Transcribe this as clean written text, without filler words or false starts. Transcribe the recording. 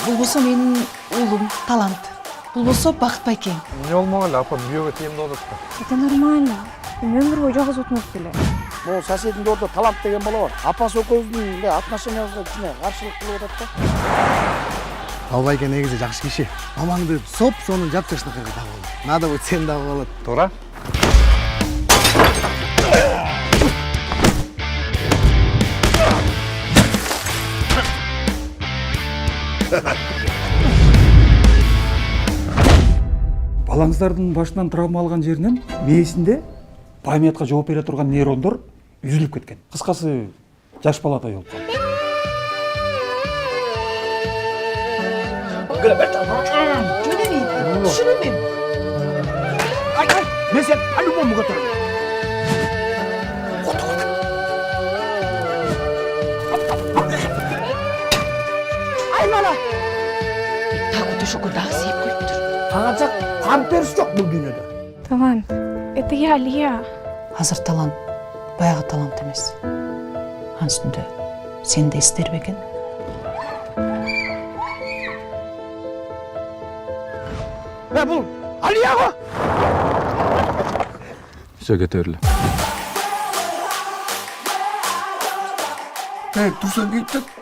Бул болсо менин уулум Талант. Бул болсо Бакыт Байкең. Не болмағалы, апам бүйөге тиемді одат та. Это нормально. Өмір бой жалғыз отмақ беле. Бұл соседдің орда Талант деген бала бар. Апасы экөөбүздүн отношениябызга кичине каршылык кылып атат да. Ал Байке негизи жакшы киши. Мамаңды соп-сонун жапжаштыкка тагып. Надо будет сен дагы болот. Туура? Балаңыздардын башынан травма алган жеринен мээсинде памятка жооп бере турган нейрондор үзүлүп кеткен. Кыскасы жаш баладай болуп калды. Түшүнөмүн. Мен сен по-любому көтөрөм. Айнала. Дагы төшөккө дагы сыйып коюптур. Аңачак памперс жок бул дүйнөдө. Талант, это я, Алия. Азыр Талант баягы Талант эмес. Анын үстүндө сен да эстер бекен. Бул Алия го. Все, көтөрүлү. Турсаң кейттік.